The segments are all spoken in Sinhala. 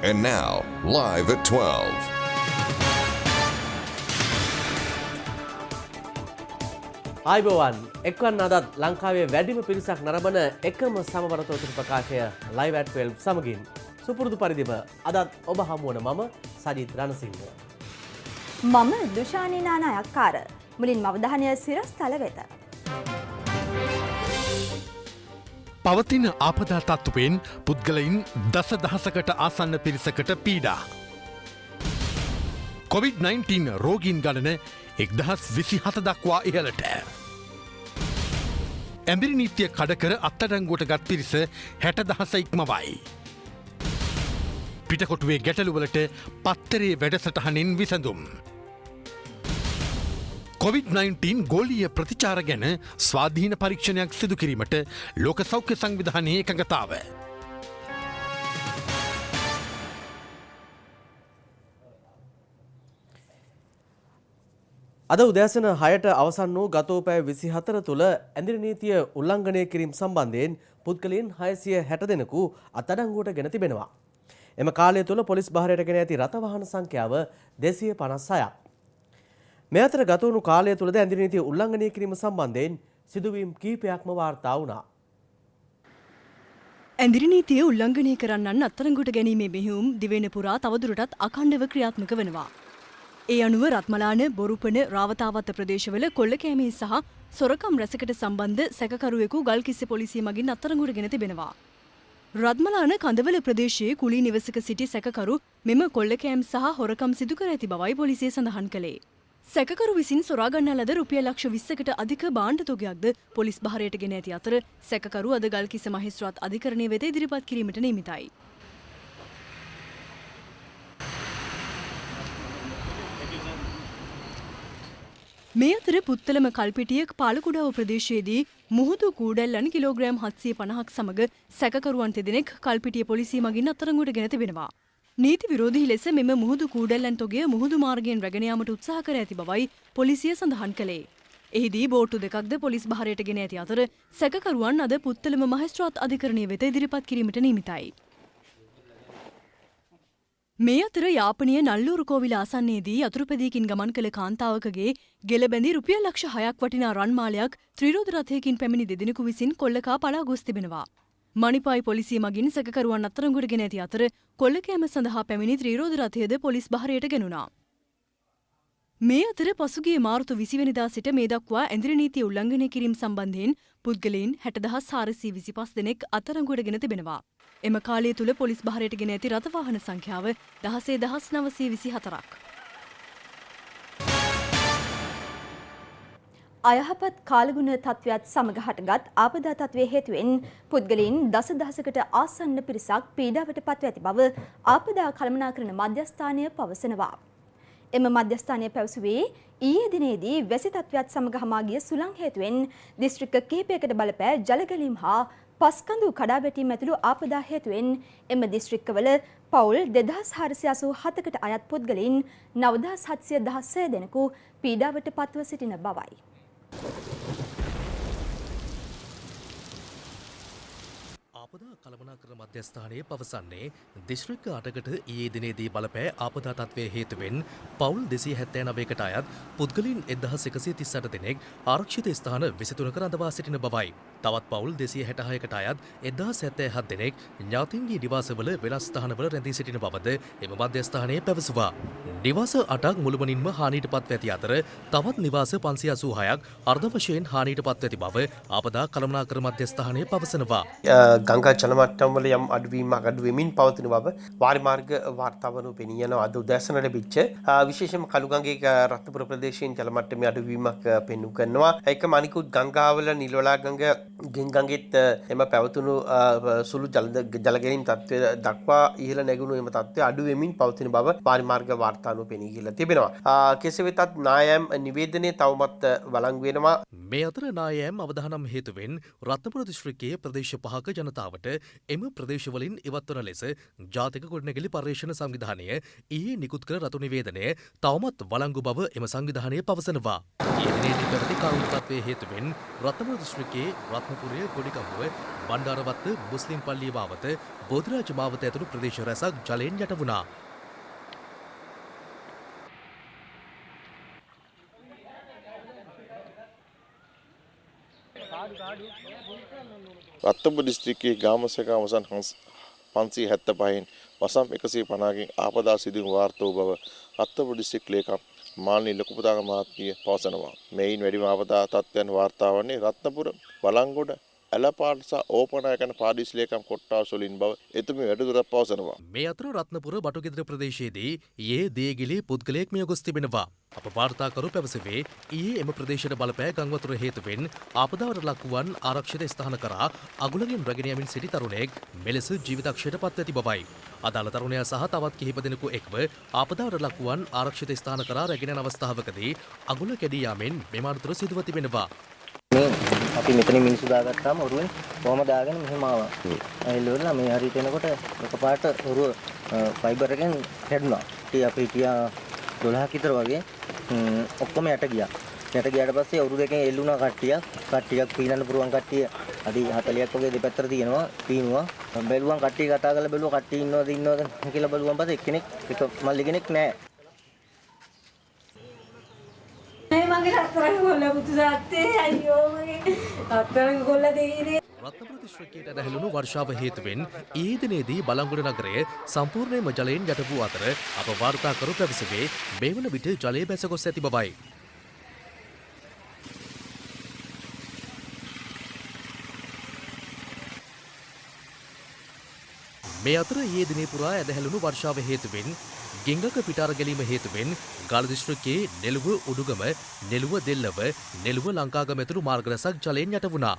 And now, live at 12. ආයිබෝවන් එක්වන් අදත් ලංකාවේ වැඩිම පිරිසක් නරඹන එකම සමබර තොරතුරු ප්‍රකාශය live at 12 සමගින් සුපුරුදු පරිදිම අදත් ඔබ හමුවන මම සජිත් රණසිංහ. මම දුෂානී නානායක්කාර. මුලින්ම අවධානය සිරස්තල වෙත. පවතින ආපදා තත්ත්වයෙන් පුද්ගලයින් දසදහසකට ආසන්න පිරිසකට පීඩා. COVID-19 රෝගීන් ගණන 1027 දක්වා ඉහළට. ඇඹිරි නීතිය කඩකර අත්අඩංගුවට ගත් පිරිස 60,000 ඉක්මවයි. පිටකොටුවේ ගැටලුවලට පත්තරේ වැඩසටහනින් විසඳුම්. COVID-19 ගෝලීය ප්‍රතිචාර ගැන ස්වාධීන පරීක්ෂණයක් සිදු කිරීමට ලෝක සෞඛ්‍ය සංවිධානයේ එකඟතාව. අද උදෑසන 6ට අවසන් වූ ගතෝ පැය 24 තුළ ඇඳිරි නීතිය උල්ලංඝනය කිරීම සම්බන්ධයෙන් පුද්ගලයන් 660 දෙනෙකු අත්අඩංගුවට ගෙන තිබෙනවා. එම කාලය තුළ පොලිස් භාරයට ගෙන ඇති රථ වාහන සංඛ්‍යාව 256ක්. මේ අතර ගත වුණු කාලය තුළද ඇඳිරි නීතිය උල්ලංඝනය කිරීම සම්බන්ධයෙන් සිදුවීම් කිහිපයක්ම වාර්තා වුණා. ඇඳිරි නීතිය උල්ලංඝනය කරන්නන් අත්අඩංගුවට ගැනීමේ මෙහෙයුම් දිවයින පුරා තවදුරටත් අඛණ්ඩව ක්‍රියාත්මක වෙනවා. ඒ අනුව රත්මලාන බොරුපන රාවතාවත්ත ප්‍රදේශවල කොල්ලකෑමේ සහ සොරකම් රැසකට සම්බන්ධ සැකකරුවෙකු ගල්කිස්ස පොලිසිය මගින් අත්අඩංගුවට ගෙන තිබෙනවා. රත්මලාන කඳවල ප්‍රදේශයේ කුලී නිවසක සිටි සැකකරු මෙම කොල්ලකෑම් සහ හොරකම් සිදු කර ඇති බවයි පොලිසිය සඳහන් කළේ. සැකකරු විසින් සොරා ගන්නා ලද රුපියල් ලක්ෂ 20කට අධික භාණ්ඩ තොගයක්ද පොලිස් භාරයට ගෙන ඇති අතර සැකකරු අද ගල්කිස්ස මහේස්ත්‍රාත් අධිකරණය වෙත ඉදිරිපත් කිරීමට නියමිතයි. මේ අතර පුත්තලම කල්පිටිය පාලකුඩාව ප්‍රදේශයේදී මුහුදු කූඩැල්ලන් කිලෝග්‍රෑම් 750ක් සමග සැකකරුවන් දෙදෙනෙක් කල්පිටිය පොලිසිය මගින් අත්අඩංගුවට ගෙන තිබෙනවා. නීති විරෝධී ලෙස මෙම මුහුදු කූඩැල්ලන් තොගය මුහුදු මාර්ගයෙන් රැගෙන යාමට උත්සාහ කර ඇති බවයි පොලිසිය සඳහන් කළේ. එහිදී බෝට්ටු දෙකක්ද පොලිස් භාරයට ගෙන ඇති අතර සැකකරුවන් අද පුත්තලම මහේස්ත්‍රාත් අධිකරණය වෙත ඉදිරිපත් කිරීමට නියමිතයි. මේ අතර යාපනීය නල්ලූරු කෝවිල ආසන්නයේදී යතුරුපැදියකින් ගමන් කළ කාන්තාවකගේ ගෙල බැඳි රුපියල් ලක්ෂ 6ක් වටිනා රන් මාලයක් ත්‍රිරෝද රථයකින් පැමිණි දෙදෙනෙකු විසින් කොල්ලකා පලා ගොස් තිබෙනවා. මණිපායි පොලිසිය මගින් සැකකරුවන් අත්අඩංගුවට ගෙන ඇති අතර කොල්ලකෑම සඳහා පැමිණි ත්‍රිරෝද රථයද පොලිස් භාරයට ගෙනුණා. මේ අතර පසුගිය මාර්තු 20 වෙනිදා සිට මේ දක්වා ඇඳිරි නීතිය උල්ලංඝනය කිරීම සම්බන්ධයෙන් පුද්ගලයන් 60,425 දෙනෙක් අත්අඩංගුවට ගෙන තිබෙනවා. එම කාලය තුළ පොලිස් භාරයට ගෙන ඇති රථ වාහන සංඛ්‍යාව 16,924ක්. අයහපත් කාලගුණ තත්ත්වයක් සමග හටගත් ආපදා තත්ත්වයේ හේතුවෙන් පුද්ගලයන් දසදහසකට ආසන්න පිරිසක් පීඩාවට පත්ව ඇති බව ආපදා කළමනාකරණ මධ්‍යස්ථානය පවසනවා. එම මධ්‍යස්ථානය පැවසුවේ ඊයේ දිනේදී වැසි තත්ත්වයක් සමග හමා ගිය සුළං හේතුවෙන් දිස්ත්‍රික්ක කිහිපයකට බලපෑ ජලගැලීම් හා පස්කඳු කඩා වැටීම් ඇතුළු ආපදා හේතුවෙන් එම දිස්ත්‍රික්කවල පවුල් 2487කට අයත් පුද්ගලයන් 9716 දෙනෙකු පීඩාවට පත්ව සිටින බවයි. ආපදා කළමනාකරණ මධ්‍යස්ථානයේ පවසන්නේ දිස්ත්‍රික්ක 8කට ඊයේ දිනේදී බලපෑ ආපදා තත්ත්වයේ හේතුවෙන් පවුල් 279කට අයත් පුද්ගලයන් 1138 දෙනෙක් ආරක්ෂිත ස්ථාන 23ක රඳවා සිටින බවයි. තවත් පවුල් 266කට අයත් 1077 දෙනෙක් ඥාතීන්ගේ නිවාසවල වෙනස් ස්ථානවල රැඳී සිටින බවද එම මධ්‍යස්ථානයේ පැවසුවා. නිවාස 8ක් මුළුමනින්ම හානියට පත්ව ඇති අතර තවත් නිවාස 586ක් අර්ධ වශයෙන් හානියට පත්ව ඇති බව ආපදා කළමනාකරණ මධ්‍යස්ථානයේ පවසනවා. ගංගා ජල මට්ටම් වල යම් අඩුවීමක් අඩු වෙමින් පවතින බව වාරි මාර්ග වාර්තාවනු පෙනී යනවා. අද උදෑසන ලැබිච්ච විශේෂම කළුගඟේ රත්නපුර ප්‍රදේශයෙන් ජල මට්ටමේ අඩුවීමක් පෙන්වු කරනවා. ඒකම අනිකුත් ගංගාවල නිලවලා ගඟ ගෙන්ගඟෙත් එම පැවතුණු සුළු ජල ගැනීම් තත්ත්වය දක්වා ඉහළ නැගුණු එම තත්ත්වය අඩු වෙමින් පවතින බව වාරි මාර්ග වාර්තාවනු පෙනී කියලා තිබෙනවා. කෙසේ වෙතත් නායම් නිවේදනයේ තවමත් වළංගු වෙනවා. මේ අතර නායම් අවදානම් හේතුවෙන් රත්නපුර දිස්ත්‍රික්කයේ ප්‍රදේශ 5ක ජනතාවට එම ප්‍රදේශවලින් ඉවත් වන ලෙස ජාතික ගොඩනැගිලි පර්යේෂණ සංවිධානය ඊයේ නිකුත් කළ රතු නිවේදනය තවමත් වළංගු බව එම සංවිධානය පවසනවා. ඊයේ දිනේදී පැවති කාරුණික තත්ත්වයේ හේතුවෙන් රත්නපුර දිස්ත්‍රික්කයේ රත්නපුරය, ගොඩිකම්මුව, බණ්ඩාරවත්ත, මුස්ලිම් පල්ලිය මාවත, බෝධිරාජ මාවත ඇතුළු ප්‍රදේශ රැසක් ජලයෙන් යට වුණා. රත්නපුර දිස්ත්‍රික්කයේ ගාමසක අවසන් 575න් වසම් 150කින් ආපදා සිදුවීම් වාර්තා වූ බව රත්නපුර දිස්ත්‍රික් ලේකම් මාල්නී ලොකුපුතාගම මහත්මිය පවසනවා. මෙයින් වැඩිම ආපදා තත්ත්වයන් වාර්තා වන්නේ රත්නපුර, බලංගොඩ, ඇලපාට සහ ඕපනායක යන පාදිසි ලේකම් කොට්ටාස වලින් බව එතුමිය වැඩිදුරටත් පවසනවා. මේ අතර රත්නපුර බටුගෙදර ප්‍රදේශයේදී ඊයේ දේගිලි පුද්ගලයෙක් මිය ගොස් තිබෙනවා. අප වාර්තාකරු පැවසුවේ ඊයේ එම ප්‍රදේශයට බලපෑ ගංවතුර හේතුවෙන් ආපදාවට ලක්වුවන් ආරක්ෂිත ස්ථාන කරා අගුලගෙන් රැගෙන යමින් සිටි තරුණයෙක් මෙලෙස ජීවිතක්ෂයට පත් ඇති බවයි. අදාළ තරුණයා සහ තවත් කිහිප දෙනෙකු එක්ව ආපදාවට ලක්වුවන් ආරක්ෂිත ස්ථාන කරා රැගෙන යන අවස්ථාවකදී අගුල කැඩී යාමෙන් මෙම අනතුර සිදුව තිබෙනවා. අපි මෙතන මිනිස්සු දාගත්තාම ඔරුවෙන් කොහම දාගෙන මෙහෙම ආවා. ඇවිල්ලා මේ හරියට එනකොට එකපාරට ඔරුව ෆයිබර් එකෙන් කැඩුනා. ඉතින් අපි හිටියා 12ක් විතර වගේ ඔක්කොම යට ගියා. යට ගියාට පස්සේ ඔරුව දෙකෙන් එල්ලුණා කට්ටියක් පීනන්න පුරුවන් කට්ටිය අඩි 40ක් වගේ දෙපැත්තට තියෙනවා. පීනුවා. බැලුවන් කට්ටිය කතා කරලා බැලුවා කට්ටිය ඉන්නවද කියලා බලුවන් පස්සේ එක්කෙනෙක් එක මල්ලි කෙනෙක් නැහැ. මගේ රත්තරන් ගොල්ල පුතුසාත්තේ අයියෝ මගේ රත්තරන් ගොල්ල දෙයිනේ. රත්නපුර දිස්ත්‍රික්කයට ඇදහැළුණු වර්ෂාව හේතුවෙන් ඊයේ දිනේදී බලංගොඩ නගරය සම්පූර්ණයෙන්ම ජලයෙන් යට වූ අතර අප වාර්තාකරු පැවසුවේ මේ වන විට ජලය බැස ගොස් ඇති බවයි. මේ අතර ඊයේ දිනේ පුරා ඇදහැළුණු වර්ෂාව හේතුවෙන් ගෙංගක පිටාර ගැලීම හේතුවෙන් ගාල්ල දිස්ත්‍රික්කයේ නෙළුව උඩුගම, නෙළුව දෙල්ලව, නෙළුව ලංකාගම ඇතුළු මාර්ග රැසක් ජලයෙන් යට වුණා.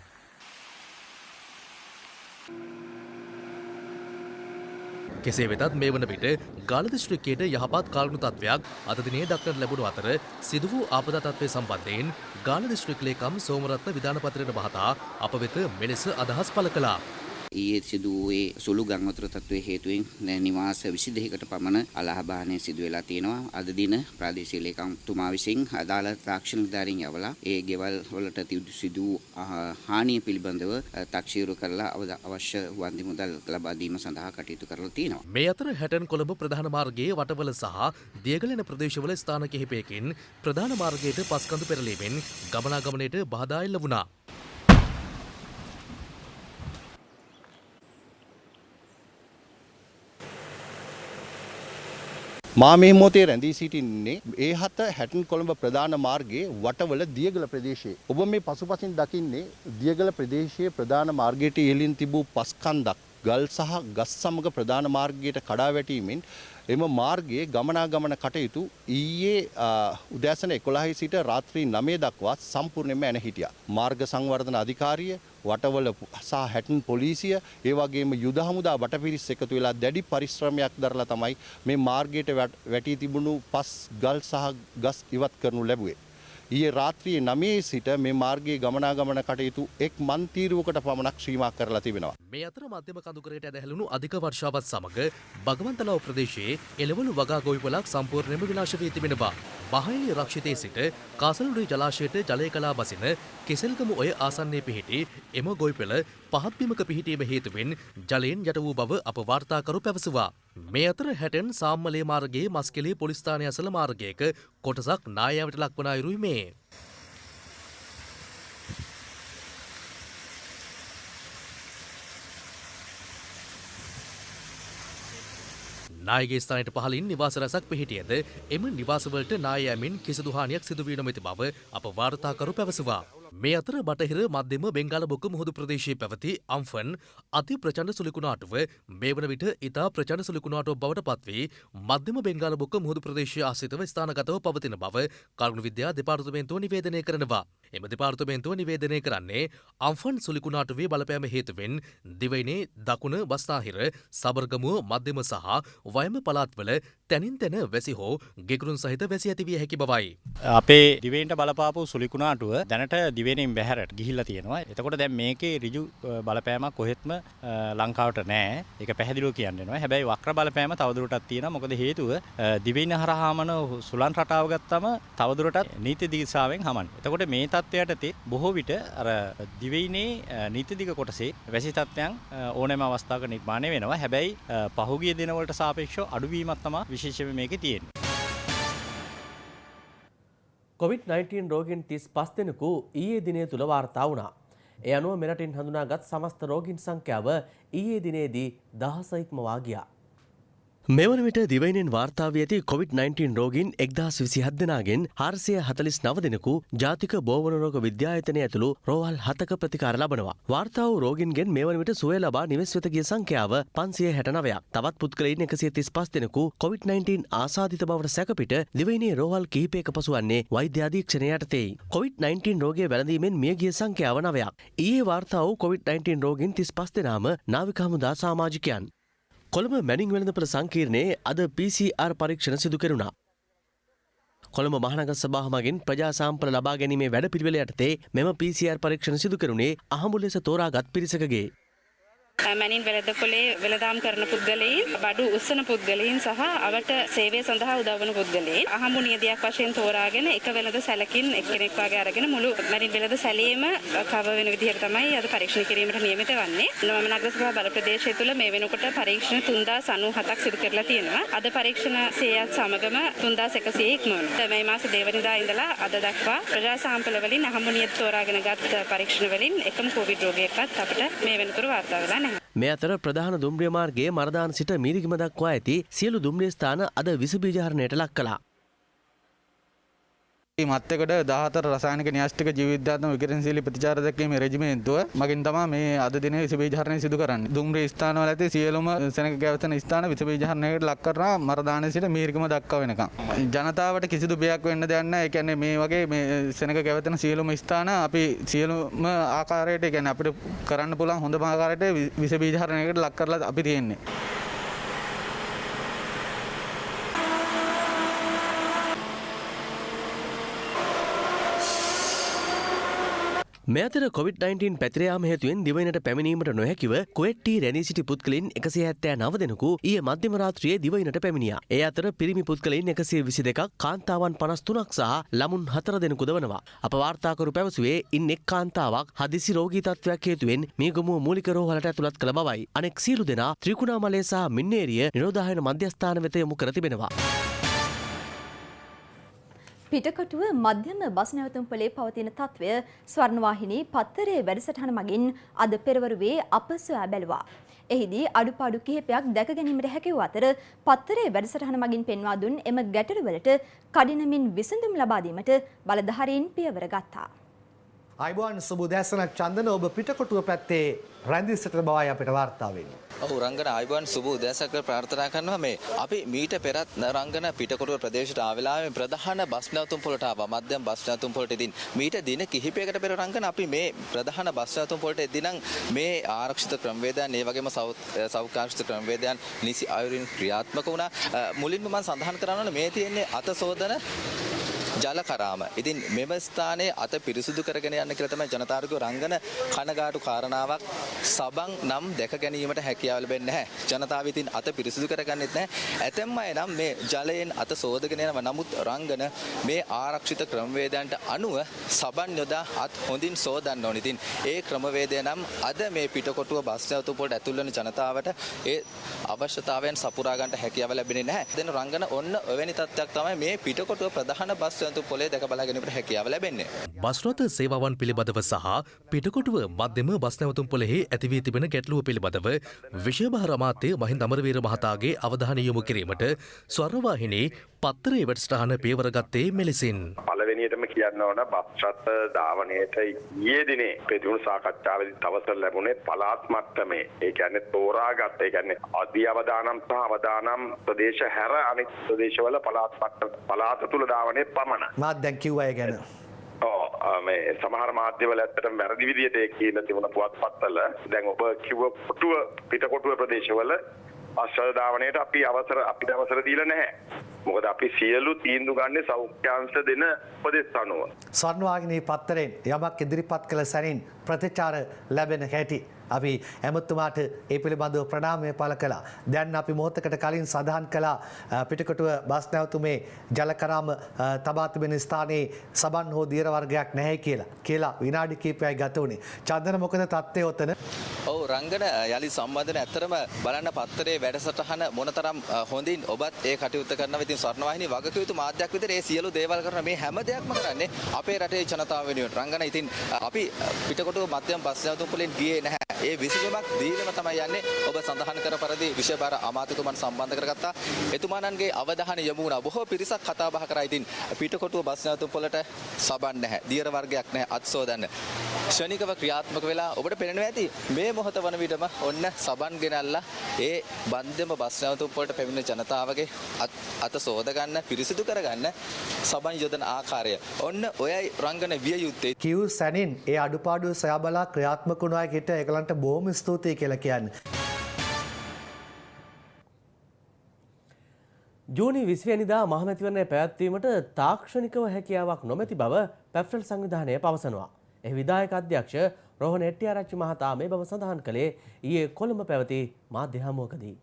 කෙසේ වෙතත් මේ වන විට ගාල්ල දිස්ත්‍රික්කයට යහපත් කාලුණු තත්ත්වයක් අද දිනේ දක්නට ලැබුණු අතර සිදු වූ ආපදා තත්ත්වය සම්බන්ධයෙන් ගාල්ල දිස්ත්‍රික් ලේකම් සෝමරත්න විධානපතිරණ මහතා අප වෙත මෙලෙස අදහස් පළ කළා. ඊයේ සිදු වූ සුළු ගංවතුර තත්ත්වයේ හේතුවෙන් නිවාස 22කට පමණ අලහබාහනය සිදු වෙලා තියෙනවා. අද දින ප්‍රාදේශීය ලේකම්තුමා විසින් අදාළ තාක්ෂණ නිලධාරීන් යවලා ඒ ගෙවල් වලට සිදු හානිය පිළිබඳව තක්සේරු කරලා අවශ්‍ය වන්දි මුදල් ලබා දීම සඳහා කටයුතු කරලා තියෙනවා. මේ අතර හැටන් කොළඹ ප්‍රධාන මාර්ගයේ වටවල සහ දියගල යන ප්‍රදේශවල ස්ථාන කිහිපයකින් ප්‍රධාන මාර්ගයට පස්කඳු පෙරළීමෙන් ගමනාගමනයට බාධා එල්ල වුණා. මා මේ මොහොතේ රැඳී සිටින්නේ ඒ හත හැටන් කොළඹ ප්‍රධාන මාර්ගයේ වටවල දියගල ප්‍රදේශයේ. ඔබ මේ පසුපසින් දකින්නේ දියගල ප්‍රදේශයේ ප්‍රධාන මාර්ගයට ඉහළින් තිබූ පස්කන්දක් ගල් සහ ගස් සමග ප්‍රධාන මාර්ගයට කඩා වැටීමෙන් එම මාර්ගයේ ගමනාගමන කටයුතු ඊයේ උදෑසන 11 සිට රාත්‍රී 9 දක්වා සම්පූර්ණයෙන්ම ඇන හිටියා. මාර්ග සංවර්ධන අධිකාරිය, වටවල සහ හැටන් පොලිසිය, ඒ වගේම යුද හමුදා බටපිරිස් එකතු වෙලා දැඩි පරිශ්‍රමයක් දරලා තමයි මේ මාර්ගයට වැටී තිබුණු පස් ගල් සහ ගස් ඉවත් කරනු ලැබුවේ. ඊයේ රාත්‍රියේ 9 සිට මේ මාර්ගයේ ගමනාගමන කටයුතු එක් මන්තීරුවකට පමණක් ශ්‍රීමා කරලා තිබෙනවා. මේ අතර මධ්‍යම කඳුකරයට ඇදහැළුණු අධික වර්ෂාවත් සමග බගවන්තලාව ප්‍රදේශයේ එළවලු වගා ගොවිපලක් සම්පූර්ණයෙන්ම විනාශ වී තිබෙනවා. බහයිනි රක්ෂිතයේ සිට කාසලුඩේ ජලාශයට ජලය කලා බසින කෙසෙල්ගම ඔය ආසන්නයේ පිහිටි එම ගොවිපල පහත් බිමක පිහිටීම හේතුවෙන් ජලයෙන් යට වූ බව අප වාර්තාකරු පැවසුවා. මේ අතර හැටන් සාම්මලේ මාර්ගයේ මස්කෙලේ පොලිස් ස්ථානය අසල මාර්ගයක කොටසක් නායාවට ලක්වන අයුරුයි මේ. නායගේ ස්ථානයට පහළින් නිවාස රැසක් පිහිටියද එම නිවාසවලට නායෑමෙන් කිසිදු හානියක් සිදු වී නොමැති බව අප වාර්තාකරු පැවසුවා. මේ අතර බටහිර මධ්‍යම බෙන්ගාල බොක්ක මුහුදු ප්‍රදේශයේ පැවති අම්ෆන් අති ප්‍රචණ්ඩ සුළුකුණාටුව මේ වන විට ඉතා ප්‍රචණ්ඩ සුළුකුණාටුව බවට පත්වී මධ්‍යම බෙන්ගාල බොක්ක මුහුදු ප්‍රදේශයේ ආශ්‍රිතව ස්ථානගතව පවතින බව කරුණු විද්‍යා දෙපාර්තමේන්තුව නිවේදනය කරනවා. එම දෙපාර්තමේන්තුව නිවේදනය කරන්නේ අම්ෆන් සුළුකුණාටුවේ බලපෑම හේතුවෙන් දිවයිනේ දකුණ බස්නාහිර සබර්ගමුව මධ්‍යම සහ වයඹ පළාත්වල තැනින් තැන වැසි හෝ ගෙගුරුන් සහිත වැසි ඇති විය හැකි බවයි. අපේ දිවයිනට බලපාපු සුළුකුණාටුව දැනට දිවයිනෙන් බැහැරට ගිහිල්ලා තියෙනවා. එතකොට දැන් මේකේ ඍජු බලපෑමක් කොහෙත්ම ලංකාවට නැහැ. ඒක පැහැදිලිව කියන්න වෙනවා. හැබැයි වක්‍ර බලපෑම තවදුරටත් තියෙනවා. මොකද හේතුව දිවයින හරහාමන සුලන් රටාව ගත්තම තවදුරටත් නීති දිගාවෙන් හමන්නේ. එතකොට මේ තත්ත්වයට බොහෝ විට අර දිවයිනේ නීති දිග කොටසේ වැසි තත්ත්වයන් ඕනෑම අවස්ථාවක නිර්මාණය වෙනවා. හැබැයි පහුගිය දිනවලට සාපේක්ෂව අඩුවීමක් තමයි විශේෂයෙන් මේකේ තියෙන්නේ. COVID-19 රෝගීන් 35 දෙනෙකු ඊයේ දිනය තුල වාර්තා වුණා. ඒ අනුව මෙරටින් හඳුනාගත් සමස්ත රෝගීන් සංඛ්‍යාව ඊයේ දිනේදී 1000 ඉක්මවා ගියා. මෙවන විට දිවයිනෙන් වාර්තා වී ඇති COVID-19 රෝගීන් 1027 දෙනාගෙන් 449 දෙනෙකු ජාතික බෝවන රෝග විද්‍යායතනය ඇතුළු රෝහල් 7ක ප්‍රතිකාර ලබනවා. වාර්තා වූ රෝගීන්ගෙන් මෙවන විට සුවය ලබා නිවෙස් වෙත ගිය සංඛ්‍යාව 569ක්. තවත් පුද්ගලයින් 135 දෙනෙකු COVID-19 ආසාදිත බවට සැකපිට දිවයිනේ රෝහල් කිහිපයක පසුවන්නේ වෛද්‍ය අධීක්ෂණය යටතේයි. COVID-19 රෝගය වැළඳීමෙන් මියගිය සංඛ්‍යාව 9ක්. ඊයේ වාර්තා වූ COVID-19 රෝගීන් 35 දෙනාම නාවික හමුදා සමාජිකයන්. කොළඹ මැනින් වෙළඳපොළ සංකීර්ණයේ අද PCR පරීක්ෂණ සිදු කෙරුණා. කොළඹ මහනගර සභාව මගින් ප්‍රජා සාම්පල ලබා ගැනීමේ වැඩපිළිවෙල යටතේ මෙම PCR පරීක්ෂණ සිදු කෙරුණේ අහඹු ලෙස තෝරාගත් පිරිසකගේ. මැනින් වෙළඳපොලේ වෙළඳාම් කරන පුද්ගලයන්, බඩු උස්සන පුද්ගලයන් සහ අවට සේවය සඳහා උදව් වන පුද්ගලයන් අහඹු නියදයක් වශයෙන් තෝරාගෙන එක වෙළඳ සැලකින් එක්කෙනෙක් වාගේ අරගෙන මුළු මැනින් වෙළඳ සැලේම කවර් වෙන විදිහට තමයි අද පරීක්ෂණ කිරීමට නියමිත වන්නේ. මම නගර සභා බල ප්‍රදේශය තුළ මේ වෙනකොට පරීක්ෂණ 3097ක් සිදු කරලා තියෙනවා. අද පරීක්ෂණ 100ක් සමගම 3100 ඉක්මවනවා. මේ මාස දෙවනිදා ඉඳලා අද දක්වා ප්‍රජා සාම්පල වලින් අහඹු නියද තෝරාගෙන ගත් පරීක්ෂණ වලින් එකම කොවිඩ් රෝගයක්වත් අපිට මේ වෙනතුරු වාර්තා වෙලා නැහැ. මේ අතර ප්‍රධාන දුම්රිය මාර්ගයේ මරදාන සිට මීරිගම දක්වා ඇති සියලු දුම්රිය ස්ථාන අද විස බීජහරණයට ලක් කළා. මත්තකට 14 රසායනික න්‍යාස්තික ජීව විද්‍යාත්මක විකිරණශීලී ප්‍රතිචාර දැක්වීමේ රෙජිමෙන්තුව මගින් තමයි මේ අද දිනේ විස බීජහරණය සිදු කරන්නේ. දුම්රිය ස්ථානවල ඇති සියලුම සෙනඟ ගැවසෙන ස්ථාන විස බීජහරණයකට ලක් කරනවා මරදාන සිට මීරිගම දක්වා වෙනකම්. ජනතාවට කිසිදු බයක් වෙන්න දෙයක් නැහැ. ඒ කියන්නේ මේ වගේ මේ සෙනඟ ගැවසෙන සියලුම ස්ථාන අපි සියලුම ආකාරයට ඒ කියන්නේ අපිට කරන්න පුළුවන් හොඳම ආකාරයට විස බීජහරණයකට ලක් කරලා අපි තියෙන්නේ. මේ අතර COVID-19 පැතිර යාම හේතුවෙන් දිවයිනට පැමිණීමට නොහැකිව කුවේට්ටි රැඳී සිටි පුද්ගලයන් 179 දෙනෙකු ඊයේ මධ්‍යම රාත්‍රියේ දිවයිනට පැමිණියා. ඒ අතර පිරිමි පුද්ගලයන් 122ක්, කාන්තාවන් 53ක් සහ ළමුන් 4 දෙනෙකුද වනවා. අප වාර්තාකරු පැවසුවේ ඉන් එක් කාන්තාවක් හදිසි රෝගී තත්ත්වයක් හේතුවෙන් මීගමුව මූලික රෝහලට ඇතුළත් කළ බවයි. අනෙක් සියලු දෙනා ත්‍රිකුණාමලය සහ මින්නේරිය නිරෝධායන මධ්‍යස්ථාන වෙත යොමු කර තිබෙනවා. පිටකොටුව මධ්‍යම බස් නැවතුම්පොලේ පවතින තත්ත්වය ස්වර්ණවාහිනී පත්තරේ වැඩසටහන මගින් අද පෙරවරුවේ අප සොයා බැලුවා. එහිදී අඩුපාඩු කිහිපයක් දැක ගැනීමට හැකි වූ අතර පත්තරේ වැඩසටහන මගින් පෙන්වා දුන් එම ගැටලුවලට කඩිනමින් විසඳුම් ලබා දීමට බලධාරීන් පියවර ගත්තා. අයිබෝන් සුබ උදෑසන චන්දන ඔබ පිටකොටුව පැත්තේ රැඳී සිටින බවයි අපිට වාර්තා වෙන්නේ. ඔව් රංගන ආයිබෝන් සුබ උදෑසනක ප්‍රාර්ථනා කරනවා මේ අපි මීට පෙරත් රංගන පිටකොටුව ප්‍රදේශයට ආ වෙලාවේ ප්‍රධාන බස් නැවතුම් පොළට ආවා. මධ්‍යම බස් නැවතුම් පොළට ඉදින් මීට දින කිහිපයකට පෙර රංගන අපි මේ ප්‍රධාන බස් නැවතුම් පොළට එද්දී නම් මේ ආරක්ෂිත ක්‍රමවේදයන් ඒ වගේම සෞඛ්‍යාරක්ෂිත ක්‍රමවේදයන් නිසි අයුරින් ක්‍රියාත්මක වුණා. මුලින්ම මම සඳහන් කරනවා මේ තියෙන්නේ අත සෝදන ජල කරාම. ඉතින් මෙම ස්ථානයේ අත පිරිසුදු කරගෙන යන්න කියලා තමයි ජනතාවගේ රංගන කනගාටු කාරණාවක්. සබන් නම් දැක ගැනීමට හැකියාව ලැබෙන්නේ නැහැ. ජනතාව ඉතින් අත පිරිසුදු කරගන්නෙත් නැහැ. ඇතැම් අය නම් මේ ජලයෙන් අත සෝදගෙන යනවා. නමුත් රංගන මේ ආරක්ෂිත ක්‍රමවේදයන්ට අනුව සබන් යොදා අත් හොඳින් සෝදන්න ඕනේ. ඉතින් ඒ ක්‍රමවේදය නම් අද මේ පිටකොටුව බස් නැවතුම් පොළට ඇතුල් වෙන ජනතාවට ඒ අවශ්‍යතාවයන් සපුරා ගන්නට හැකියාව ලැබෙන්නේ නැහැ. දැන් රංගන ඔන්න එවැනි තත්ත්වයක් තමයි මේ පිටකොටුව ප්‍රධාන බස් පොලේ දැක බලා ගැනීමට හැකියාව ලැබෙන්නේ. බස් රථ සේවාවන් පිළිබඳව සහ පිටකොටුව මධ්‍යම බස් නැවතුම් පොලෙහි ඇති වී තිබෙන ගැටලුව පිළිබඳව විශේෂ අමාත්‍ය මහින්ද අමරවීර මහතාගේ අවධානය යොමු කිරීමට ස්වර්ණවාහිනී පත්තරේ වැඩසටහන පියවර ගත්තේ මෙලෙසින්. පළවෙනියටම කියන්න ඕන බස් රථ ධාවනයේට ඊයේ දිනේ ප්‍රතිවුණු සාකච්ඡාවේදී තවසර ලැබුණේ පළාත් මට්ටමේ. ඒ කියන්නේ තෝරාගත් ඒ කියන්නේ අධි අවදානම් සහ අවදානම් ප්‍රදේශ හැර අනෙක් ප්‍රදේශවල පළාත තුල ධාවනයේ පමණ. මාත් දැන් කිව්වා ඒ ගැන. මේ සමහර මාධ්‍යවල ඇත්තටම වැරදි විදිහට ඒ කියන තිබුණ පුවත්පත්වල දැන් ඔබ කිව්ව පිටකොටුව ප්‍රදේශවල බස් ධාවනයේට අපිට අවසර දීලා නැහැ. මොකද අපි සියලු තීන්දුව ගන්නේ සෞඛ්‍යාංශ දෙන උපදෙස් අනුව. ස්වර්ණවාහිනී පත්තරෙන් යමක් ඉදිරිපත් කළ සැනින් ප්‍රතිචාර ලැබෙන හැටි අපි ඇමතුමාට ඒ පිළිබඳව ප්‍රණාමය පළ කළා. දැන් අපි මොහොතකට කලින් සඳහන් කළා පිටකොටුව බස් නැවතුමේ ජලකරාම තබා තිබෙන ස්ථානයේ සබන් හෝ දියර වර්ගයක් නැහැ කියලා විනාඩි කිහිපයක් ගත වුණේ. චන්දන මොකද තත්ත්වය ඔතන? ඔව් රංගන යලි සම්බන්ධන ඇත්තරම බලන්න පත්තරේ වැඩසටහන මොනතරම් හොඳින් ඔබත් ඒ කටයුත්ත කරනවා. ඉතින් ස්වර්ණවාහිනී වගකිව යුතු මාධ්‍යයක් විදිහට මේ සියලු දේවල් කරන මේ හැම දෙයක්ම කරන්නේ අපේ රටේ ජනතාව වෙනුවෙන්. රංගන ඉතින් අපි පිටකොටුව මධ්‍යම බස් නැවතුම් වලින් ගියේ නැහැ. ඒ විසඳුමක් දීලම තමයි යන්නේ. ඔබ සඳහන් කර පරිදි විශේෂ අමාත්‍යතුමන් සම්බන්ධ කරගත්තා. එතුමාණන්ගේ අවධානය යොමු වුණා. බොහෝ පිරිසක් කතා බහ කරා. ඉතින් පිටකොටුව බස් නැවතුම් වලට සබන් නැහැ. දියර වර්ගයක් නැහැ. අත්සෝදන්න. ක්ෂණිකව ක්‍රියාත්මක වෙලා ඔබට පේනවා ඇති මේ මොහොත වන විටම ඔන්න සබන් ගෙනල්ලා ඒ බන්ධම බස් නැවතුම් වලට පැමිණෙන ජනතාවගේ අත සෝද ගන්න පිරිසිදු කරගන්න සබන් යොදන ආකාරය. ඔන්න ඔයයි රංගන විය යුත්තේ. කිව් සැනින් ඒ අඩුපාඩු සොයා බලා ක්‍රියාත්මක වුණා කිට ඒගොල්ලන්ට බොහොම ස්තුතියි කියලා කියන්නේ. ජූනි 20 වෙනිදා මහමැතිවරණය පැවැත්වීමට තාක්ෂණිකව හැකියාවක් නොමැති බව පැෆ්රල් සංවිධානය පවසනවා. එහි විධායක අධ්‍යක්ෂ රෝහණ හෙට්ටිආරච්චි මහතා මේ බව සඳහන් කළේ ඊයේ කොළඹ පැවති මාධ්‍ය හමුවකදී.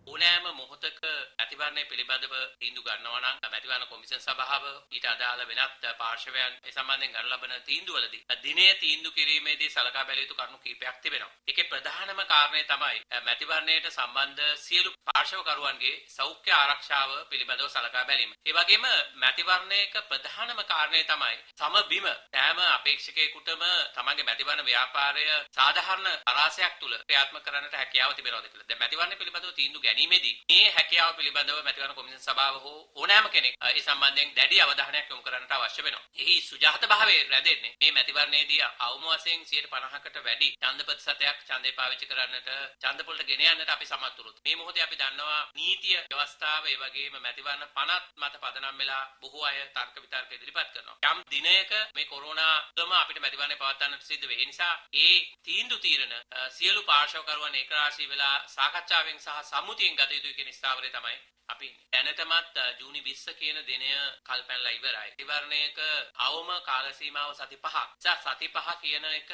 ඕනෑම මොහොතක මැතිවරණය පිළිබඳව තීන්දුව ගන්නවා නම් මැතිවරණ කොමිෂන් සභාව ඊට අදාළ වෙනත් පාර්ශවයන් ඒ සම්බන්ධයෙන් ගන්න ලබන තීන්දුවලදී දිනේ තීන්දුව කිරීමේදී සලකා බැලිය යුතු කරුණු කිහිපයක් තිබෙනවා. ඒකේ ප්‍රධානම කාරණය තමයි මැතිවරණයට සම්බන්ධ සියලු පාර්ශවකරුවන්ගේ සෞඛ්‍ය ආරක්ෂාව පිළිබඳව සලකා බැලීම. ඒ වගේම මැතිවරණයක ප්‍රධානම කාරණය තමයි සමබිම සෑම අපේක්ෂකයෙකුටම තමන්ගේ මැතිවරණ ව්‍යාපාරය සාධාරණ පරාසයක් තුල ක්‍රියාත්මක කරන්නට හැකියාව තිබෙනවද කියලා. දැන් මැතිවරණ පිළිබඳව තීන්දුව ගැනීමේදී මේ හැකියාව පිළිබඳව මැතිවරණ කොමිෂන් සභාව හෝ ඕනෑම කෙනෙක් ඒ සම්බන්ධයෙන් දැඩි අවධානයක් යොමු කරන්නට අවශ්‍ය වෙනවා. එහි සුජාත භාවය රැඳෙන්නේ මේ මැතිවරණයේදී අවම වශයෙන් 50%කට වැඩි ඡන්ද ප්‍රතිශතයක් ඡන්දේ පාවිච්චි කරන්නට ඡන්ද පොළට ගෙන යන්නට අපි සමත් වුණොත්. මේ මොහොතේ අපි දන්නවා නීතිය ව්‍යවස්ථාව ඒ වගේම මැතිවරණ පනත් මත පදනම් වෙලා බොහෝ අය තර්ක විතර්ක ඉදිරිපත් කරනවා. යම් දිනයක මේ කොරෝනා ගම අපිට මැතිවරණය පවත්වන්නට සිද්ධ වෙයි. ඒ නිසා ඒ තීන්දුව తీරන සියලු පාර්ශවකරුවන් ඒකරාශී වෙලා සාකච්ඡාවෙන් සහ සම්මුතියෙන් ගත යුතුයි කියන ස්ථාවරය තමයි අපි දැනටමත් ජූනි 20 කියන දිනය කල්පැනලා ඉවරයි. මැතිවරණයක අවම කාල සීමාව සති 5ක්. සති 5 කියන එක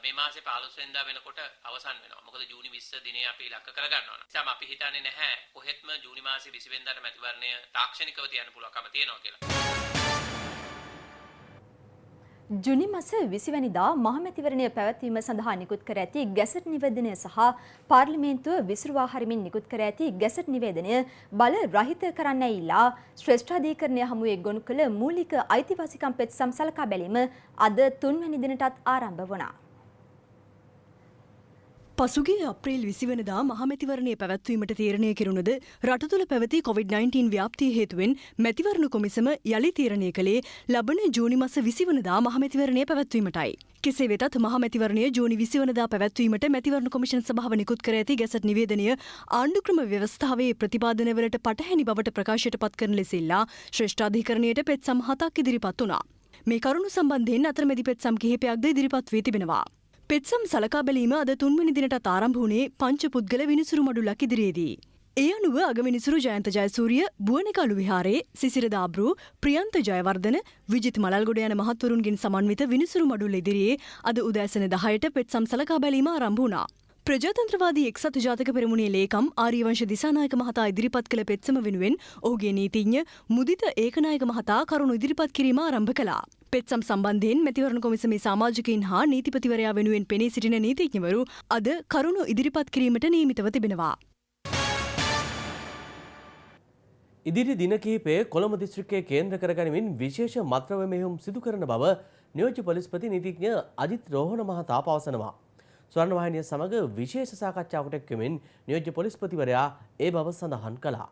මේ මාසේ 15 වෙනිදා වෙනකොට අවසන් වෙනවා. මොකද ජූනි 20 දිනේ අපි ඉලක්ක කරගන්නවා. ඒසම අපි හිතන්නේ නැහැ කොහෙත්ම ජූනි මාසේ 20 වෙනිදාට මැතිවරණය තාක්ෂණිකව තියන්න පුළුවන්කම තියෙනවා කියලා. ජුනි මාස 20 වෙනිදා මහමැතිවරණය පැවැත්වීම සඳහා නිකුත් කර ඇති ගැසට් නිවේදනය සහ පාර්ලිමේන්තුව විසිරුවා හරිමින් නිකුත් කර ඇති ගැසට් නිවේදනය බල රහිත කරන්න ඇවිල්ලා ශ්‍රේෂ්ඨාධිකරණය හමුවේ ගොනු කළ මූලික අයිතිවාසිකම් පෙත්සම් සලකා බැලීම අද 3 වෙනි දිනටත් ආරම්භ වුණා. පසුගිය අප්‍රේල් 20 වෙනිදා මහමැතිවරණය පැවැත්වීමට තීරණය කෙරුණද රට තුළ පැවති COVID-19 ව්‍යාප්තිය හේතුවෙන් මැතිවරණ කොමිසම යළි තීරණය කළේ ලබන ජූනි මාස 20 වෙනිදා මහමැතිවරණය පැවැත්වීමටයි. කෙසේ වෙතත් මහමැතිවරණය ජූනි 20 වෙනිදා පැවැත්වීමට මැතිවරණ කොමිෂන් සභාව නිකුත් කර ඇති ගැසට් නිවේදනය ආණ්ඩුක්‍රම ව්‍යවස්ථාවේ ප්‍රතිපාදනවලට පටහැනි බවට ප්‍රකාශයට පත් කරන ලෙස ඉල්ලා ශ්‍රේෂ්ඨාධිකරණයට පෙත්සම් 7ක් ඉදිරිපත් වුණා. මේ කරුණු සම්බන්ධයෙන් අතරමැදි පෙත්සම් කිහිපයක්ද ඉදිරිපත් වී තිබෙනවා. පෙත්සම් සලකා බැලීම අද 3 වෙනි දිනටත් ආරම්භ වුණේ පංච පුද්ගල විනිසුරු මඩුලක් ඉදිරියේදී. ඒ අනුව අගවිනිසුරු ජයන්ත ජයසූරිය, බුවනකලු විහාරයේ සිසිර දාබ්රු, ප්‍රියන්ත ජයවර්ධන, විජිත් මලල්ගොඩ යන මහත්වරුන්ගෙන් සමන්විත විනිසුරු මඩුල්ල ඉදිරියේ අද උදෑසන 10ට පෙත්සම් සලකා බැලීම ආරම්භ වුණා. ප්‍රජාතන්ත්‍රවාදී එක්සත් ජාතක පෙරමුණේ ලේකම් ආර්යවංශ දිසානායක මහතා ඉදිරිපත් කළ පෙත්සම වෙනුවෙන් ඔහුගේ නීතිඥ මුදිත ඒකනායක මහතා කරුණු ඉදිරිපත් කිරීම ආරම්භ කළා. පෙත්සම් සම්බන්ධයෙන් මැතිවරණ කොමිසමේ සමාජිකයින් හා නීතිපතිවරයා වෙනුවෙන් පෙනී සිටින නීතිඥවරු අද කරුණු ඉදිරිපත් කිරීමට නියමිතව තිබෙනවා. ඉදිරි දින කිහිපයේ කොළඹ දිස්ත්‍රික්කයේ කේන්ද්‍ර කරගනිමින් විශේෂ මත්ද්‍රව්‍ය මෙහෙයුම් සිදු කරන බව නියෝජ්‍ය පොලිස්පති නීතිඥ අජිත් රෝහණ මහතා පවසනවා. ස්වර්ණවාහිනිය සමග විශේෂ සාකච්ඡාවකට එක්වමින් නියෝජ්‍ය පොලිස්පතිවරයා ඒ බව සඳහන් කළා.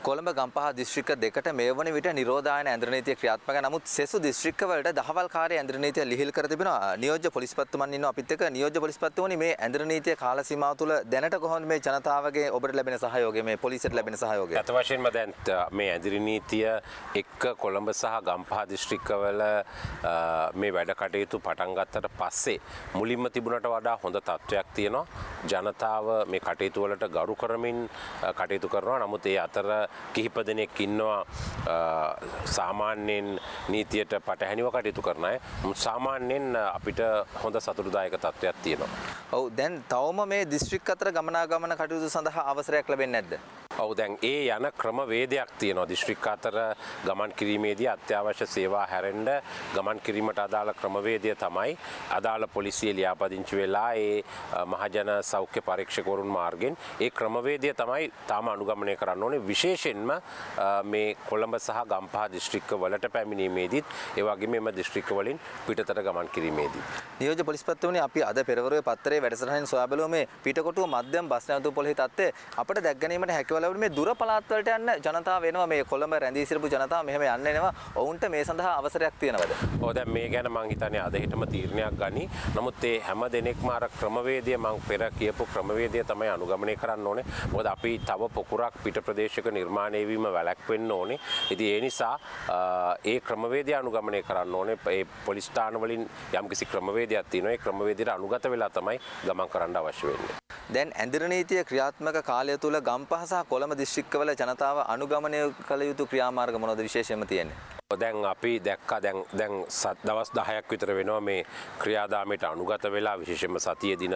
කොළඹ ගම්පහ දිස්ත්‍රික්ක දෙකට මේ වන විට නිරෝධායන ඇඳුම් නීතිය ක්‍රියාත්මක. නමුත් සෙසු දිස්ත්‍රික්ක වලට දහවල්කාරී ඇඳුම් නීතිය ලිහිල් කර තිබෙනවා. නියෝජ්‍ය පොලිස්පතිතුමන් ඉන්නවා අපිත් එක්ක. නියෝජ්‍ය පොලිස්පතිතුමනි මේ ඇඳුම් නීතිය කාල සීමාව තුළ දැනට කොහොමද මේ ජනතාවගේ ඔබට ලැබෙන සහයෝගය මේ පොලිසියට ලැබෙන සහයෝගය? අත වශයෙන්ම දැන් මේ ඇඳුම් නීතිය එක්ක කොළඹ සහ ගම්පහ දිස්ත්‍රික්කවල මේ වැඩ කටයුතු පටන් ගත්තට පස්සේ මුලින්ම තිබුණට වඩා හොඳ තත්ත්වයක් තියෙනවා. ජනතාව මේ කටයුතු වලට ගරු කරමින් කටයුතු කරනවා. නමුත් ඒ අතර කිහිප දෙනෙක් ඉන්නවා සාමාන්‍යයෙන් නීතියට පටහැනිව කටයුතු කරන අය. සාමාන්‍යයෙන් අපිට හොඳ සතුටුදායක තත්ත්වයක් තියෙනවා. ඔව් දැන් තවම මේ දිස්ත්‍රික් අතර ගමනාගමන කටයුතු සඳහා අවසරයක් ලැබෙන්නේ නැද්ද? ඔව් දැන් ඒ යන ක්‍රමවේදයක් තියෙනවා. දිස්ත්‍රික් අතර ගමන් කිරීමේදී අත්‍යවශ්‍ය සේවා හැරෙන්න ගමන් කිරීමට අදාළ ක්‍රමවේදය තමයි අදාළ පොලිසිය ලියාපදිංචි වෙලා ඒ මහජන සෞඛ්‍ය පරීක්ෂකවරුන් මාර්ගෙන් ඒ ක්‍රමවේදය තමයි තාම අනුගමනය කරන්න ඕනේ. විශේෂයෙන්ම මේ කොළඹ සහ ගම්පහ දිස්ත්‍රික්ක වලට පැමිණීමේදීත් ඒ වගේම මෙම දිස්ත්‍රික්ක වලින් පිටතට ගමන් කිරීමේදී. නියෝජ්‍ය පොලිස්පතිතුමනි අපි අද පෙරවරුවේ පත්තරේ වැඩසටහනින් සොයා බැලුවා මේ පිටකොටුව මධ්‍යම බස් නැවතුම් පොළේ තත්ත්වය අපට දැක් ගැනීමට හැකියාව ලැබුණේ මේ දුර පළාත් වලට යන්න ජනතාව වෙනවා මේ කොළඹ රැඳී සිටපු ජනතාව මෙහෙම යන්න එනවා. ඔවුන්ට මේ සඳහා අවසරයක් තියෙනවද? ඔව් දැන් මේ ගැන මම හිතන්නේ අද හිටම තීරණයක් ගනි. නමුත් ඒ හැම දෙනෙක්ම අර ක්‍රමවේදය මම පෙර කියපු ක්‍රමවේදය තමයි අනුගමනය කරන්න ඕනේ. මොකද අපි තව පොකුරක් පිට ප්‍රදේශයක නිර්මාණය වීම වැළැක්වෙන්න ඕනේ. ඉතින් ඒ නිසා ඒ ක්‍රමවේදය අනුගමනය කරන්න ඕනේ. ඒ පොලිස් ස්ථාන වලින් යම්කිසි ක්‍රමවේදයක් තියෙනවා. ඒ ක්‍රමවේදයට අනුගත වෙලා තමයි ගමන් කරන්න අවශ්‍ය වෙන්නේ. දැන් ඇඳුම් නීතිය ක්‍රියාත්මක කාලය තුල ගම්පහ සහ කොළඹ දිස්ත්‍රික්කවල ජනතාව අනුගමනය කළ යුතු ක්‍රියාමාර්ග මොනවද විශේෂයෙන්ම තියෙන්නේ? දැන් අපි දැක්කා දැන් දවස් 10ක් විතර වෙනවා මේ ක්‍රියාදාමයට අනුගත වෙලා විශේෂයෙන්ම සතිය දින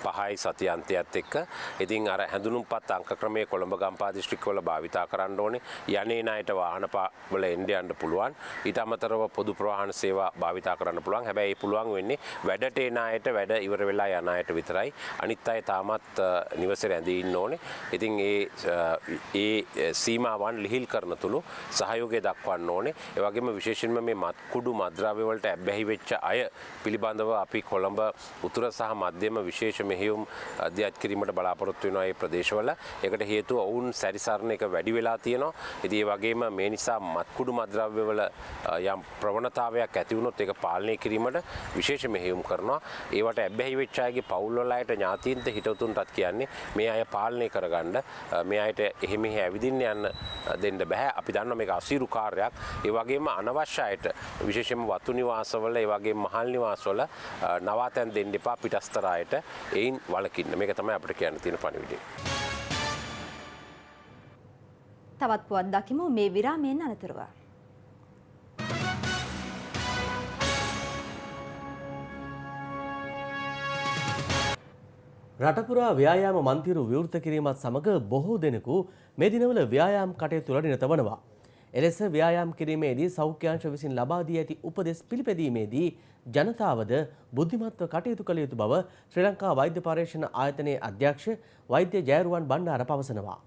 5යි සතිය අන්තයත් එක්ක. ඉතින් අර හැඳුනුම්පත් අංක ක්‍රමයේ කොළඹ ගම්පහ දිස්ත්‍රික්කවල භාවිතා කරන්න ඕනේ. යන්නේ ණයට වාහන වල යන්න පුළුවන්. ඊට අමතරව පොදු ප්‍රවාහන සේවා භාවිතා කරන්න පුළුවන්. හැබැයි ඒ පුළුවන් වෙන්නේ වැඩට එන අයට වැඩ ඉවර වෙලා යන අයට විතරයි. අනිත් අය තාමත් නිවසේ රැඳී ඉන්න ඕනේ. ඉතින් ඒ සීමාවන් ලිහිල් කරන තුරු සහයෝගය දක්වන්න ඕනේ. ඒ වගේම විශේෂයෙන්ම මේ මත්කුඩු මත්ද්‍රව්‍ය වලට ඇබ්බැහි වෙච්ච අය පිළිබඳව අපි කොළඹ උතුර සහ මධ්‍යම විශේෂ මෙහෙයුම් අධ්‍යයනය කිරීමට බලාපොරොත්තු වෙනවා මේ ප්‍රදේශවල. ඒකට හේතුව ඔවුන් සැරිසරන එක වැඩි වෙලා තියෙනවා. ඉතින් ඒ වගේම මේ නිසා මත්කුඩු මත්ද්‍රව්‍ය වල යම් ප්‍රවණතාවයක් ඇති වුණොත් ඒක පාලනය කිරීමට විශේෂ මෙහෙයුම් කරනවා. ඒවට ඇබ්බැහි වෙච්ච අයගේ පවුල් වල අයට ඥාතීන්ට හිතවතුන්ටත් කියන්නේ මේ අය පාලනය කරගන්න මේ අයට එහෙම ඇවිදින්න යන්න දෙන්න බෑ. අපි දන්නවා මේක අසීරු කාර්යයක්. ඒ වගේම අනවශ්‍ය අයට විශේෂයෙන්ම වතු නිවාසවල ඒ වගේම මහල් නිවාසවල නවාතැන් දෙන්න එපා පිටස්තර අයට. ඒයින් වළකින්න. මේක තමයි අපිට කියන්න තියෙන පණිවිඩය. තවත් පුවත් දකිමු මේ විරාමයෙන් අනතුරුව. රටපුරා ව්‍යායාම මන්තිරු විවෘත කිරීමත් සමග බොහෝ දෙනෙකු මේ දිනවල ව්‍යායාම් කටයුතු වල නිරත වනවා. එලෙස ව්‍යායාම් කිරීමේදී සෞඛ්‍යාංශ විසින් ලබා දී ඇති උපදෙස් පිළිපැදීමේදී ජනතාවද බුද්ධිමත්ව කටයුතු කළ යුතු බව ශ්‍රී ලංකා වෛද්‍ය පර්යේෂණ ආයතනයේ අධ්‍යක්ෂ වෛද්‍ය ජයරුවන් බණ්ඩාර පවසනවා.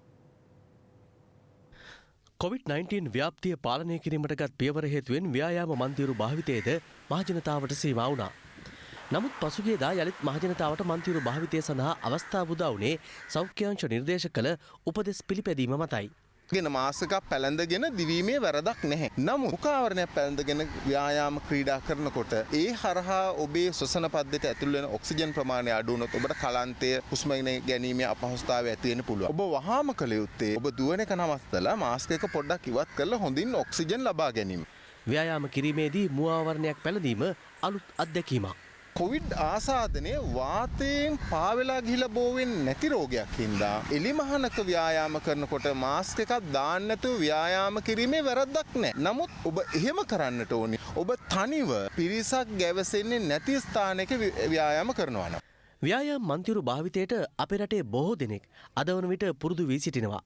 COVID-19 ව්‍යාප්තිය පාලනය කිරීමට ගත් පියවර හේතුවෙන් ව්‍යායාම මන්තිරු භාවිතයේද මහජනතාවට සීමා වුණා. නමුත් පසුගියදා යළිත් මහජනතාවට මන්තිරු භාවිතය සඳහා අවස්ථාව උදා වුණේ සෞඛ්‍යාංශ නිර්දේශ කළ උපදෙස් පිළිපැදීම මතයි. ගෙන මාසකක් පැළඳගෙන දිවීමේ වැරදක් නැහැ. නමුත් මුඛාවරණයක් පැළඳගෙන ව්‍යායාම ක්‍රීඩා කරනකොට ඒ හරහා ඔබේ ශ්වසන පද්ධතියට ඇතුල් වෙන ඔක්සිජන් ප්‍රමාණය අඩු වුණොත් ඔබට කලන්තය හුස්ම ගැනීමේ අපහසුතාවය ඇති වෙන්න පුළුවන්. ඔබ වහාම කළ යුත්තේ ඔබ දුවන එක නවත්තලා මාස්ක් එක පොඩ්ඩක් ඉවත් කරලා හොඳින් ඔක්සිජන් ලබා ගැනීම. ව්‍යායාම කිරීමේදී මුවාවරණයක් පැළඳීම අලුත් අත්දැකීමක්. කොවිඩ් ආසාදනය වාතයෙන් පාවෙලා ගිහිලා බෝවෙන් නැති රෝගයක් හින්දා එලිමහනක ව්‍යායාම කරනකොට මාස්ක් එකක් දාන්න නැතුව ව්‍යායාම කිරීමේ වැරද්දක් නැහැ. නමුත් ඔබ එහෙම කරන්නට ඕනේ. ඔබ තනිව පිරිසක් ගැවසෙන්නේ නැති ස්ථානයක ව්‍යායාම කරනවා නම්. ව්‍යායාම මන්තිරු භාවිතයට අපේ රටේ බොහෝ දෙනෙක් අද වන විට පුරුදු වී සිටිනවා.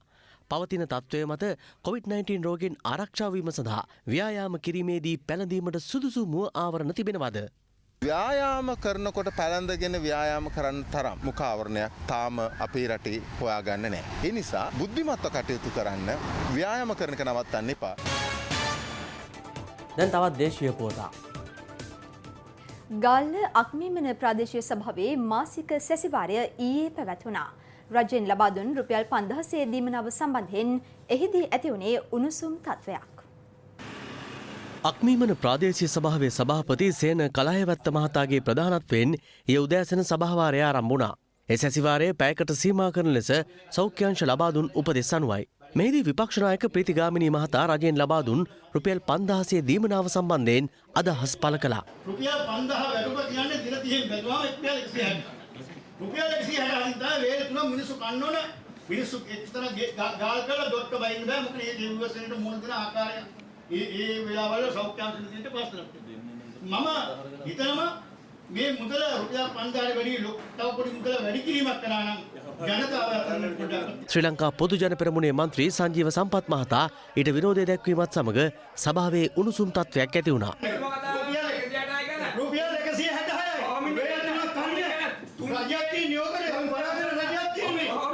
පවතින තත්ත්වය මත COVID-19 රෝගෙන් ආරක්ෂා වීම සඳහා ව්‍යායාම කිරීමේදී පැළඳීමට සුදුසු මුව ආවරණ තිබෙනවද? ව්‍යායාම කරනකොට පැළඳගෙන ව්‍යායාම කරන්න තරම් මුඛාවරණයක් තාම අපේ රටේ හොයාගන්න නැහැ. ඒ නිසා බුද්ධිමත්ව කටයුතු කරන්න ව්‍යායාම කරන එක නවත්තන්න එපා. දැන් තවත් දේශීය පුවතක්. ගාල්ල අක්මීමන ප්‍රාදේශීය සභාවේ මාසික සැසිවාරය ඊයේ පැවැත්වුණා. රජයෙන් ලබා දුන් රුපියල් 5000 දීමනාව සම්බන්ධයෙන් එහිදී ඇති වුණේ උණුසුම් තත්වයක්. අක්මීමන ප්‍රාදේශීය සභාවේ සභාපති සේන කලහයවත්ත මහතාගේ ප්‍රධානත්වයෙන් ඒ උදෑසන සභාවාරය ආරම්භ වුණා. ඒ සැසිවාරයේ පැයකට සීමා කරන ලෙස සෞඛ්‍යංශ ලබා දුන් උපදෙස් අනුවයි. මෙහිදී විපක්ෂ නායක ප්‍රීතිගාමිණී මහතා රජයෙන් ලබා දුන් රුපියල් 5000 දීමනාව සම්බන්ධයෙන් අදහස් පළ කළා. රුපියල් 5000 වැඩුව කියන්නේ දින 30න් බැලුවාම රුපියල් 160. රුපියල් 160 අනිත් වේල තුන මිනිස්සු කන්න ඕන. මිනිස්සු එක්තර ගාල් කරලා ඩොට්ට බයින්න බෑ. මොකද මේ දෙවිවසෙන්ට මුණ දෙන ආකාරය ඒ වෙලාවල සෞඛ්‍යාංශ නිතියට ප්‍රශ්න මම හිතනවා මේ මුදල රුපියල් 5000 වැඩි තව පොඩි මුදල වැඩි කිරීමක් කරා නම් ජනතාව අතර පොඩ්ඩක් ශ්‍රී ලංකා පොදු ජන පෙරමුණේ මන්ත්‍රී සංජීව සම්පත් මහතා ඊට විරෝධය දැක්වීමත් සමග සභාවේ උණුසුම් තත්ත්වයක් ඇති වුණා. රුපියල් 166යි වේතනක් කන්නේ රජයත් නියෝගනේ පරාදන රජයත් තියෙන්නේ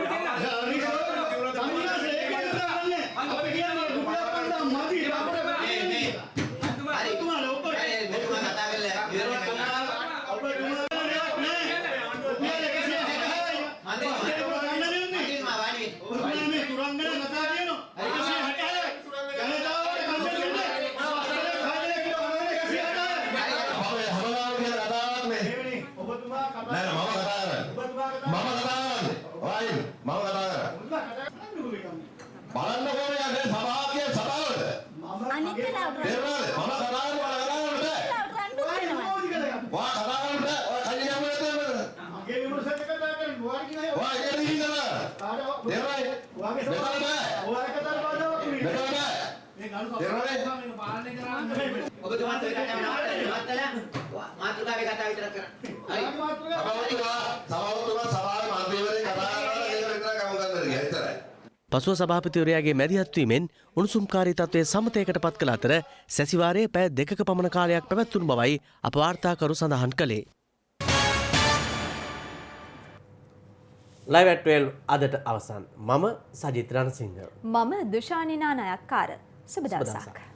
පසුව සභාපතිවරයාගේ මැදිහත්වීමෙන් උණුසුම්කාරී තත්ත්වයේ සමතයකට පත් කළ අතර සැසිවාරයේ පැය 2ක පමණ කාලයක් පැවැත්වුණු බවයි අප වාර්තාකරු සඳහන් කළේ. ලයිව් ඇට් 12 අදට අවසන්. මම සජිත් රණසිංහ. මම දුෂානි නානායක්කාර. සුබ දවසක්.